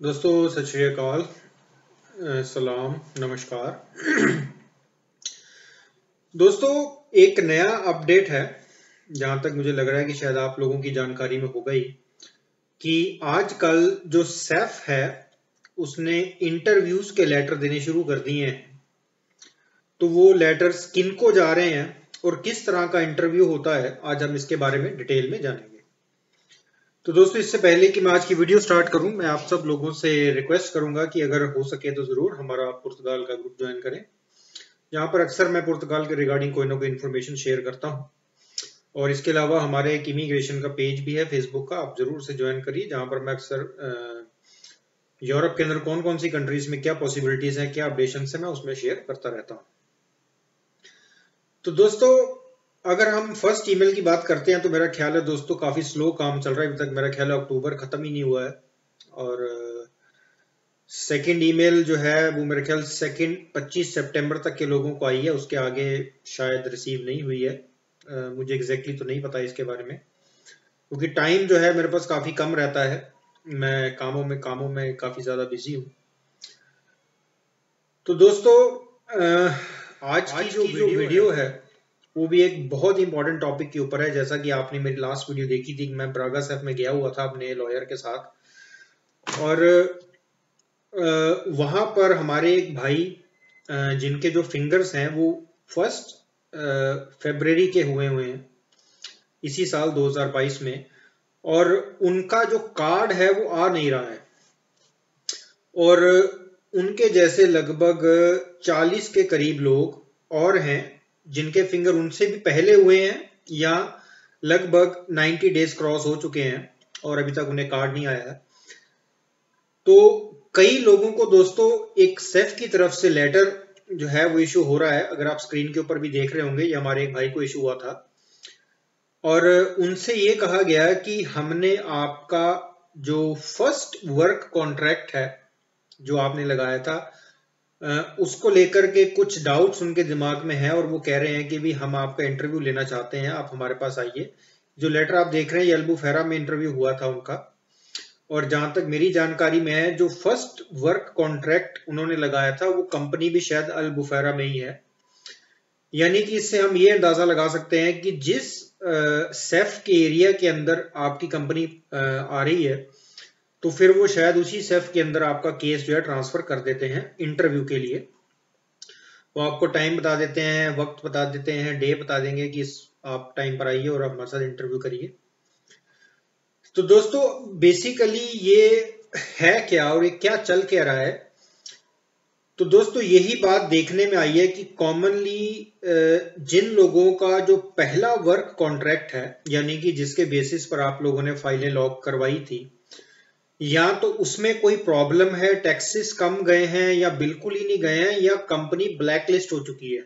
दोस्तों सत श्री अकाल, सलाम, नमस्कार। दोस्तों, एक नया अपडेट है। जहां तक मुझे लग रहा है कि शायद आप लोगों की जानकारी में होगा ही कि आजकल जो सैफ है उसने इंटरव्यूज के लेटर देने शुरू कर दिए हैं। तो वो लेटर्स किनको जा रहे हैं और किस तरह का इंटरव्यू होता है, आज हम इसके बारे में डिटेल में जानेंगे। तो दोस्तों, इससे पहले कि मैं आज की वीडियो स्टार्ट करूं, मैं आप सब लोगों से रिक्वेस्ट करूंगा कि अगर हो सके तो जरूर हमारा पुर्तगाल का ग्रुप ज्वाइन करें, जहां पर अक्सर मैं पुर्तगाल के रिगार्डिंग कोई ना कोई इन्फॉर्मेशन शेयर करता हूं। और इसके अलावा हमारे एक इमिग्रेशन का पेज भी है फेसबुक का, आप जरूर से ज्वाइन करिए, जहां पर मैं अक्सर यूरोप के अंदर कौन कौन सी कंट्रीज में क्या पॉसिबिलिटीज हैं, क्या अपडेशन है, मैं उसमें शेयर करता रहता हूं। तो दोस्तों, अगर हम फर्स्ट ईमेल की बात करते हैं तो मेरा ख्याल है दोस्तों काफी स्लो काम चल रहा है अभी तक। मेरा ख्याल है अक्टूबर खत्म ही नहीं हुआ है। और सेकंड ईमेल जो है वो मेरे ख्याल 25 सितंबर तक के लोगों को आई है, उसके आगे शायद रिसीव नहीं हुई है। मुझे एग्जैक्टली तो नहीं पता इसके बारे में, क्योंकि टाइम जो है मेरे पास काफी कम रहता है। मैं कामों में काफी ज्यादा बिजी हूँ। तो दोस्तों, आज की जो वीडियो है वो भी एक बहुत ही इंपॉर्टेंट टॉपिक के ऊपर है। जैसा कि आपने मेरी लास्ट वीडियो देखी थी, मैं ब्रागा सैफ में गया हुआ था अपने लॉयर के साथ, और वहां पर हमारे एक भाई जिनके जो फिंगर्स हैं वो 1 फरवरी के हुए हैं इसी साल 2022 में, और उनका जो कार्ड है वो आ नहीं रहा है। और उनके जैसे लगभग 40 के करीब लोग और हैं जिनके फिंगर उनसे भी पहले हुए हैं या लगभग 90 डेज क्रॉस हो चुके हैं और अभी तक उन्हें कार्ड नहीं आया है। तो कई लोगों को दोस्तों एक सेफ की तरफ से लेटर जो है वो इशू हो रहा है। अगर आप स्क्रीन के ऊपर भी देख रहे होंगे, ये हमारे एक भाई को इशू हुआ था और उनसे ये कहा गया कि हमने आपका जो फर्स्ट वर्क कॉन्ट्रैक्ट है जो आपने लगाया था उसको लेकर के कुछ डाउट्स उनके दिमाग में है और वो कह रहे हैं कि भी हम आपका इंटरव्यू लेना चाहते हैं, आप हमारे पास आइए। जो लेटर आप देख रहे हैं ये अल्बुफेरा में इंटरव्यू हुआ था उनका, और जहां तक मेरी जानकारी में है जो फर्स्ट वर्क कॉन्ट्रैक्ट उन्होंने लगाया था वो कंपनी भी शायद अल्बुफेरा में ही है। यानी कि इससे हम ये अंदाजा लगा सकते हैं कि जिस सेफ के एरिया के अंदर आपकी कंपनी आ रही है तो फिर वो शायद उसी सेफ के अंदर आपका केस जो है ट्रांसफर कर देते हैं इंटरव्यू के लिए। वो आपको टाइम बता देते हैं, वक्त बता देते हैं, डे बता देंगे कि आप टाइम पर आइए और आप हमारे साथ इंटरव्यू करिए। तो दोस्तों बेसिकली ये है क्या और ये क्या चल क्या रहा है। तो दोस्तों यही बात देखने में आई है कि कॉमनली जिन लोगों का जो पहला वर्क कॉन्ट्रैक्ट है, यानी कि जिसके बेसिस पर आप लोगों ने फाइलें लॉक करवाई थी, या तो उसमें कोई प्रॉब्लम है, टैक्सेस कम गए हैं या बिल्कुल ही नहीं गए हैं, या कंपनी ब्लैकलिस्ट हो चुकी है।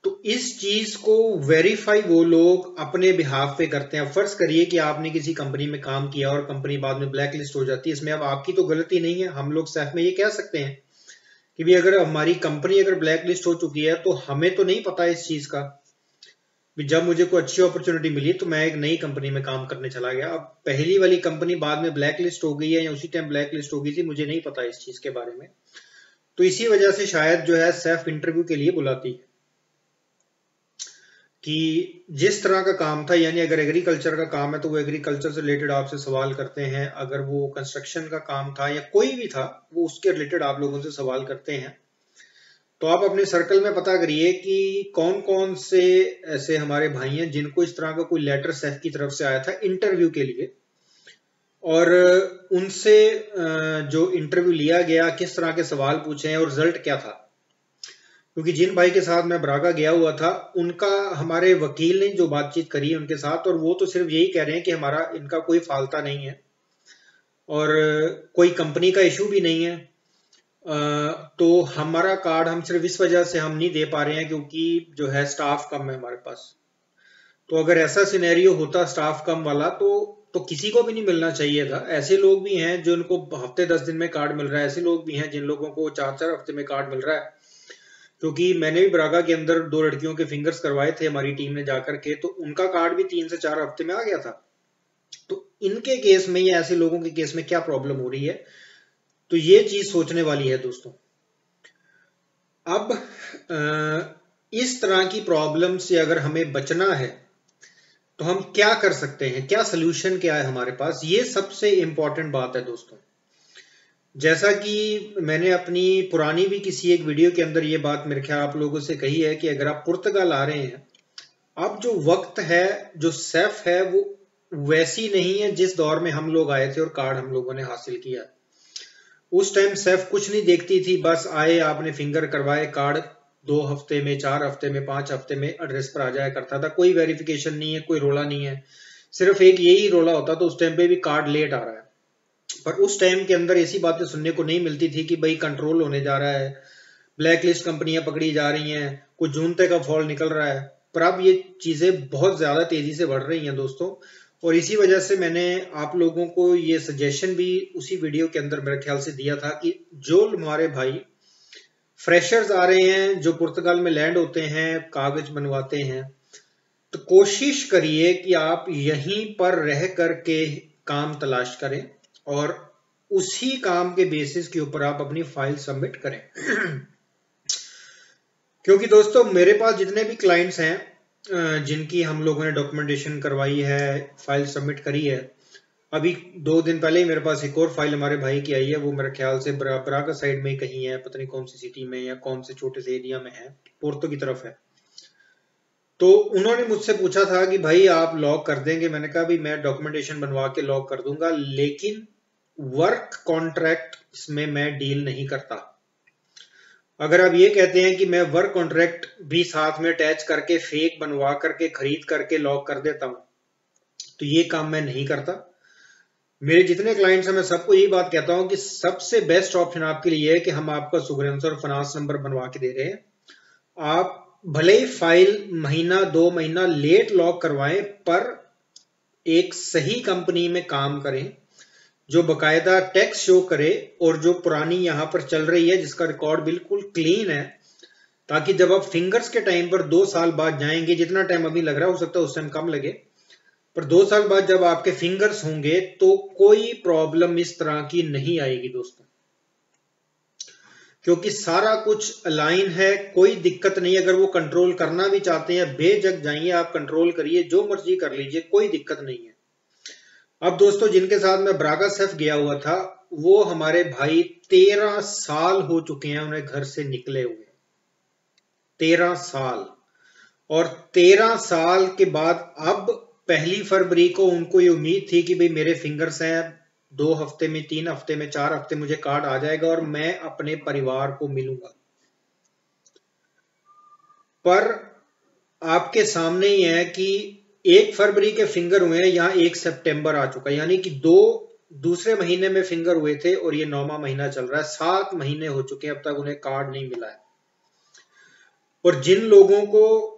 तो इस चीज को वेरीफाई वो लोग अपने बिहाफ पे करते हैं। फर्ज करिए कि आपने किसी कंपनी में काम किया और कंपनी बाद में ब्लैकलिस्ट हो जाती है, इसमें अब आपकी तो गलती नहीं है। हम लोग सैफ में ये कह सकते हैं कि भी अगर हमारी कंपनी अगर ब्लैकलिस्ट हो चुकी है तो हमें तो नहीं पता इस चीज का। जब मुझे कोई अच्छी अपॉर्चुनिटी मिली तो मैं एक नई कंपनी में काम करने चला गया। अब पहली वाली कंपनी बाद में ब्लैकलिस्ट हो गई है या उसी टाइम ब्लैकलिस्ट हो गई थी, मुझे नहीं पता इस चीज के बारे में। तो इसी वजह से शायद जो है सैफ इंटरव्यू के लिए बुलाती है कि जिस तरह का काम था, यानी अगर एग्रीकल्चर का काम है तो वो एग्रीकल्चर से रिलेटेड आपसे सवाल करते हैं, अगर वो कंस्ट्रक्शन का काम था या कोई भी था वो उसके रिलेटेड आप लोगों से सवाल करते हैं। तो आप अपने सर्कल में पता करिए कि कौन कौन से ऐसे हमारे भाई हैं जिनको इस तरह का कोई लेटर सैफ की तरफ से आया था इंटरव्यू के लिए, और उनसे जो इंटरव्यू लिया गया, किस तरह के सवाल पूछे हैं और रिजल्ट क्या था। क्योंकि जिन भाई के साथ मैं ब्रागा गया हुआ था उनका हमारे वकील ने जो बातचीत करी है उनके साथ, और वो तो सिर्फ यही कह रहे हैं कि हमारा इनका कोई फालता नहीं है और कोई कंपनी का इशू भी नहीं है। तो हमारा कार्ड हम सिर्फ इस वजह से हम नहीं दे पा रहे हैं क्योंकि जो है स्टाफ कम है हमारे पास। तो अगर ऐसा सिनेरियो होता स्टाफ कम वाला तो किसी को भी नहीं मिलना चाहिए था। ऐसे लोग भी हैं जिनको हफ्ते 10 दिन में कार्ड मिल रहा है, ऐसे लोग भी हैं जिन लोगों को 4-4 हफ्ते में कार्ड मिल रहा है। क्योंकि मैंने भी ब्रागा के अंदर 2 लड़कियों के फिंगर्स करवाए थे हमारी टीम ने जाकर के, तो उनका कार्ड भी 3 से 4 हफ्ते में आ गया था। तो इनके केस में या ऐसे लोगों के केस में क्या प्रॉब्लम हो रही है। तो ये चीज सोचने वाली है दोस्तों। अब इस तरह की प्रॉब्लम से अगर हमें बचना है तो हम क्या कर सकते हैं, क्या सोल्यूशन क्या है हमारे पास, ये सबसे इंपॉर्टेंट बात है दोस्तों। जैसा कि मैंने अपनी पुरानी भी किसी एक वीडियो के अंदर ये बात मेरे ख्याल आप लोगों से कही है कि अगर आप पुर्तगाल आ रहे हैं, अब जो वक्त है, जो सेफ है, वो वैसी नहीं है जिस दौर में हम लोग आए थे और कार्ड हम लोगों ने हासिल किया। उस टाइम सेफ कुछ नहीं देखती थी, बस आए, आपने फिंगर करवाए, कार्ड 2 हफ्ते में, 4 हफ्ते में, 5 हफ्ते में एड्रेस पर आ जाया करता था। कोई वेरिफिकेशन नहीं है, कोई रोला नहीं है, सिर्फ एक यही रोला होता तो उस टाइम पे भी कार्ड लेट आ रहा है। पर उस टाइम के अंदर ऐसी बातें सुनने को नहीं मिलती थी कि भाई कंट्रोल होने जा रहा है, ब्लैक लिस्ट कंपनियां पकड़ी जा रही हैं, कुछ जून तक का फॉल निकल रहा है। पर अब ये चीजें बहुत ज्यादा तेजी से बढ़ रही हैं दोस्तों। और इसी वजह से मैंने आप लोगों को ये सजेशन भी उसी वीडियो के अंदर मेरे ख्याल से दिया था कि जो हमारे भाई फ्रेशर्स आ रहे हैं, जो पुर्तगाल में लैंड होते हैं, कागज बनवाते हैं, तो कोशिश करिए कि आप यहीं पर रह करके काम तलाश करें और उसी काम के बेसिस के ऊपर आप अपनी फाइल सबमिट करें। क्योंकि दोस्तों मेरे पास जितने भी क्लाइंट्स हैं जिनकी हम लोगों ने डॉक्यूमेंटेशन करवाई है, फाइल सबमिट करी है, अभी 2 दिन पहले ही मेरे पास एक और फाइल हमारे भाई की आई है। वो मेरे ख्याल से ब्रागा साइड में कहीं है, पता नहीं कौन सी सिटी में या कौन से छोटे से एरिया में है, पोर्तो की तरफ है। तो उन्होंने मुझसे पूछा था कि भाई आप लॉक कर देंगे। मैंने कहा भाई मैं डॉक्यूमेंटेशन बनवा के लॉक कर दूंगा, लेकिन वर्क कॉन्ट्रैक्ट में मैं डील नहीं करता। अगर आप ये कहते हैं कि मैं वर्क कॉन्ट्रैक्ट भी साथ में अटैच करके फेक बनवा करके खरीद करके लॉक कर देता हूं, तो ये काम मैं नहीं करता। मेरे जितने क्लाइंट्स हैं मैं सबको यही बात कहता हूं कि सबसे बेस्ट ऑप्शन आपके लिए है कि हम आपका सुगरेंस और फाइनेंस नंबर बनवा के दे रहे हैं। आप भले ही फाइल महीना 2 महीना लेट लॉक करवाएं, पर एक सही कंपनी में काम करें जो बकायदा टैक्स शो करे और जो पुरानी यहां पर चल रही है, जिसका रिकॉर्ड बिल्कुल क्लीन है, ताकि जब आप फिंगर्स के टाइम पर 2 साल बाद जाएंगे, जितना टाइम अभी लग रहा है हो सकता है उस टाइम कम लगे, पर 2 साल बाद जब आपके फिंगर्स होंगे तो कोई प्रॉब्लम इस तरह की नहीं आएगी दोस्तों। क्योंकि सारा कुछ अलाइन है, कोई दिक्कत नहीं। अगर वो कंट्रोल करना भी चाहते हैं, बेझक जाइए, आप कंट्रोल करिए, जो मर्जी कर लीजिए, कोई दिक्कत नहीं है। अब दोस्तों जिनके साथ मैं ब्रागा सेफ गया हुआ था, वो हमारे भाई 13 साल हो चुके हैं उन्हें घर से निकले हुए, 13 साल। और 13 साल के बाद अब 1 फरवरी को उनको ये उम्मीद थी कि भाई मेरे फिंगर्स हैं, 2 हफ्ते में, 3 हफ्ते में, 4 हफ्ते मुझे कार्ड आ जाएगा और मैं अपने परिवार को मिलूंगा। पर आपके सामने ही है कि 1 फरवरी के फिंगर हुए हैं, यहाँ 1 सितंबर आ चुका है, यानी कि दूसरे महीने में फिंगर हुए थे और ये 9वां महीना चल रहा है। 7 महीने हो चुके हैं, अब तक उन्हें कार्ड नहीं मिला है। और जिन लोगों को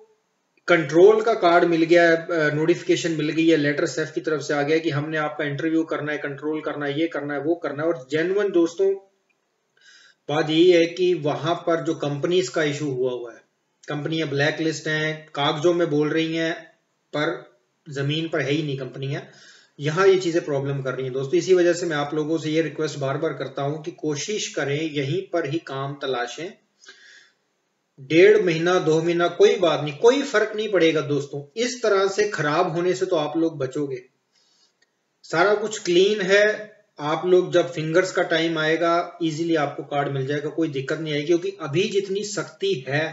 कंट्रोल का कार्ड मिल गया है, नोटिफिकेशन मिल गई है, लेटर सेफ की तरफ से आ गया कि हमने आपका इंटरव्यू करना है, कंट्रोल करना है, ये करना है, वो करना है। और जेन्युइन दोस्तों बात यही है कि वहां पर जो कंपनीज का इशू हुआ है, कंपनियां ब्लैक लिस्ट हैं, कागजों में बोल रही हैं पर जमीन पर है ही नहीं कंपनियां, यहां ये चीजें प्रॉब्लम कर रही हैं दोस्तों। इसी वजह से मैं आप लोगों से ये रिक्वेस्ट बार बार करता हूं कि कोशिश करें यहीं पर ही काम तलाशें। 1.5 महीना 2 महीना कोई बात नहीं, कोई फर्क नहीं पड़ेगा दोस्तों। इस तरह से खराब होने से तो आप लोग बचोगे। सारा कुछ क्लीन है, आप लोग जब फिंगर्स का टाइम आएगा इजीली आपको कार्ड मिल जाएगा, कोई दिक्कत नहीं आएगी। क्योंकि अभी जितनी सख्ती है,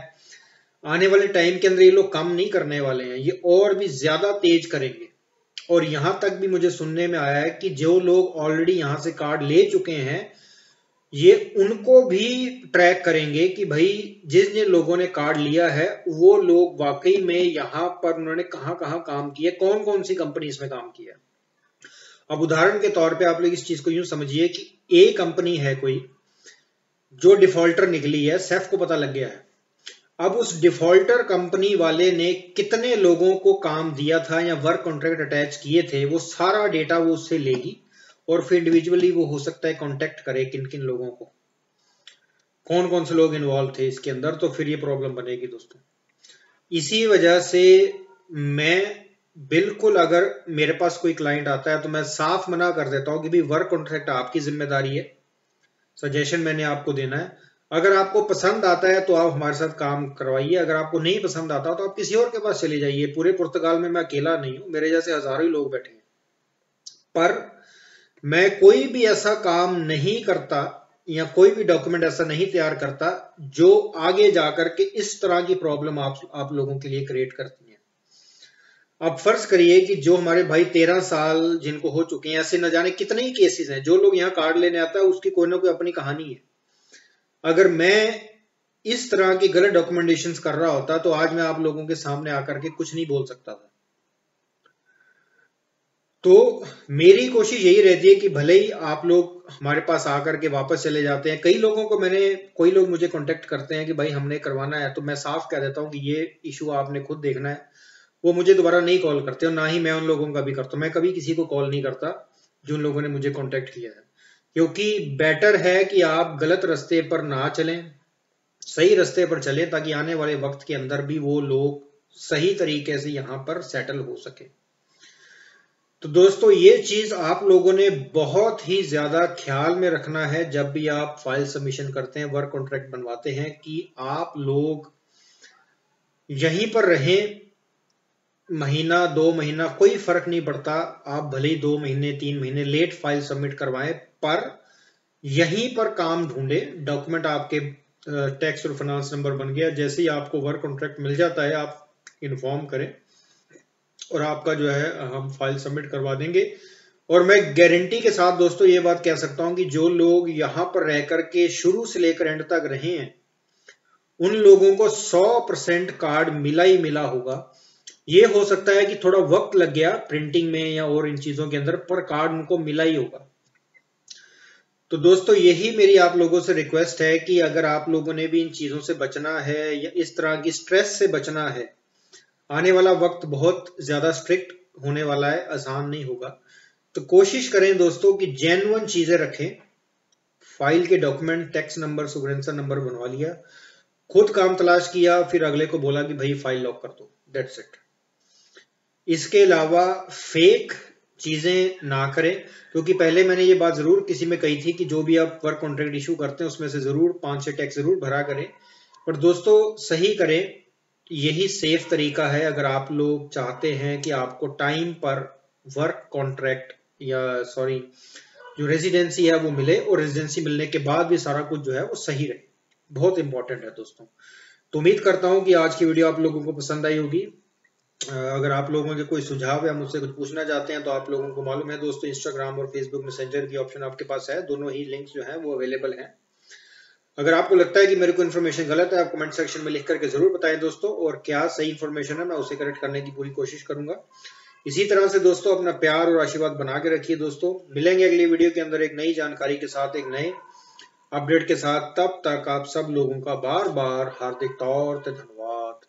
आने वाले टाइम के अंदर ये लोग कम नहीं करने वाले हैं, ये और भी ज्यादा तेज करेंगे। और यहां तक भी मुझे सुनने में आया है कि जो लोग ऑलरेडी यहां से कार्ड ले चुके हैं, ये उनको भी ट्रैक करेंगे कि भाई जिन जिन लोगों ने कार्ड लिया है वो लोग वाकई में यहां पर उन्होंने कहां कहां काम किया, कौन कौन सी कंपनी इसमें काम किया। अब उदाहरण के तौर पे आप लोग इस चीज को यूं समझिए कि ए कंपनी है कोई, जो डिफॉल्टर निकली है, सेफ को पता लग गया है। अब उस डिफॉल्टर कंपनी वाले ने कितने लोगों को काम दिया था या वर्क कॉन्ट्रैक्ट अटैच किए थे, वो सारा डेटा वो उससे लेगी और फिर इंडिविजुअली वो हो सकता है कांटेक्ट करे किन किन लोगों को, कौन कौन से लोग इन्वॉल्व थे इसके अंदर। तो फिर ये प्रॉब्लम बनेगी दोस्तों। इसी वजह से मैं बिल्कुल अगर मेरे पास कोई क्लाइंट आता है तो मैं साफ मना कर देता हूँ कि भाई वर्क कॉन्ट्रैक्ट आपकी जिम्मेदारी है, सजेशन मैंने आपको देना है। अगर आपको पसंद आता है तो आप हमारे साथ काम करवाइए, अगर आपको नहीं पसंद आता तो आप किसी और के पास चले जाइए। पूरे पुर्तगाल में मैं अकेला नहीं हूँ, मेरे जैसे हजारों ही लोग बैठे हैं। पर मैं कोई भी ऐसा काम नहीं करता या कोई भी डॉक्यूमेंट ऐसा नहीं तैयार करता जो आगे जाकर के इस तरह की प्रॉब्लम आप लोगों के लिए क्रिएट करती है। अब फर्ज करिए कि जो हमारे भाई 13 साल जिनको हो चुके हैं, ऐसे न जाने कितने ही केसेस हैं। जो लोग यहाँ कार्ड लेने आता है उसकी कोई ना कोई अपनी कहानी है। अगर मैं इस तरह की गलत डॉक्यूमेंटेशन कर रहा होता तो आज मैं आप लोगों के सामने आकर के कुछ नहीं बोल सकता था। तो मेरी कोशिश यही रहती है कि भले ही आप लोग हमारे पास आकर के वापस चले जाते हैं, कोई लोग मुझे कांटेक्ट करते हैं कि भाई हमने करवाना है, तो मैं साफ कह देता हूं कि ये इशू आपने खुद देखना है। वो मुझे दोबारा नहीं कॉल करते और ना ही मैं उन लोगों का भी करता हूं। मैं कभी किसी को कॉल नहीं करता जिन लोगों ने मुझे कांटेक्ट किया है, क्योंकि बेटर है कि आप गलत रास्ते पर ना चलें, सही रास्ते पर चलें, ताकि आने वाले वक्त के अंदर भी वो लोग सही तरीके से यहाँ पर सेटल हो सके। तो दोस्तों ये चीज आप लोगों ने बहुत ही ज्यादा ख्याल में रखना है जब भी आप फाइल सबमिशन करते हैं, वर्क कॉन्ट्रैक्ट बनवाते हैं, कि आप लोग यहीं पर रहें। महीना 2 महीना कोई फर्क नहीं पड़ता, आप भले ही 2 महीने 3 महीने लेट फाइल सबमिट करवाएं, पर यहीं पर काम ढूंढे। डॉक्यूमेंट आपके टैक्स और फाइनेंस नंबर बन गया, जैसे ही आपको वर्क कॉन्ट्रैक्ट मिल जाता है आप इन्फॉर्म करें और आपका जो है हम फाइल सबमिट करवा देंगे। और मैं गारंटी के साथ दोस्तों ये बात कह सकता हूं कि जो लोग यहां पर रह करके शुरू से लेकर एंड तक रहे हैं, उन लोगों को 100% कार्ड मिला ही मिला होगा। ये हो सकता है कि थोड़ा वक्त लग गया प्रिंटिंग में या और इन चीजों के अंदर, पर कार्ड उनको मिला ही होगा। तो दोस्तों यही मेरी आप लोगों से रिक्वेस्ट है कि अगर आप लोगों ने भी इन चीजों से बचना है या इस तरह की स्ट्रेस से बचना है, आने वाला वक्त बहुत ज्यादा स्ट्रिक्ट होने वाला है, आसान नहीं होगा। तो कोशिश करें दोस्तों कि जेन्युइन चीजें रखें। फाइल के डॉक्यूमेंट, टैक्स नंबर, सुपरवेंशन नंबर बनवा लिया, खुद काम तलाश किया, फिर अगले को बोला कि भाई फाइल लॉक कर दो, दैट्स इट। इसके अलावा फेक चीजें ना करें, क्योंकि पहले मैंने ये बात जरूर किसी में कही थी कि जो भी आप वर्क कॉन्ट्रैक्ट इशू करते हैं उसमें से जरूर 5-6 टैक्स जरूर भरा करें। पर दोस्तों सही करें, यही सेफ तरीका है। अगर आप लोग चाहते हैं कि आपको टाइम पर वर्क कॉन्ट्रैक्ट या सॉरी जो रेजिडेंसी है वो मिले, और रेजिडेंसी मिलने के बाद भी सारा कुछ जो है वो सही रहे, बहुत इंपॉर्टेंट है दोस्तों। तो उम्मीद करता हूं कि आज की वीडियो आप लोगों को पसंद आई होगी। अगर आप लोगों के कोई सुझाव या मुझसे कुछ पूछना चाहते हैं तो आप लोगों को मालूम है दोस्तों, इंस्टाग्राम और फेसबुक मैसेंजर की ऑप्शन आपके पास है, दोनों ही लिंक्स जो है वो अवेलेबल हैं। अगर आपको लगता है कि मेरे को इन्फॉर्मेशन गलत है, आप कमेंट सेक्शन में लिख करके जरूर बताएं दोस्तों, और क्या सही इन्फॉर्मेशन है मैं उसे करेक्ट करने की पूरी कोशिश करूंगा। इसी तरह से दोस्तों अपना प्यार और आशीर्वाद बना के रखिए दोस्तों। मिलेंगे अगली वीडियो के अंदर एक नई जानकारी के साथ, एक नए अपडेट के साथ। तब तक आप सब लोगों का बार बार हार्दिक तौर पे धन्यवाद।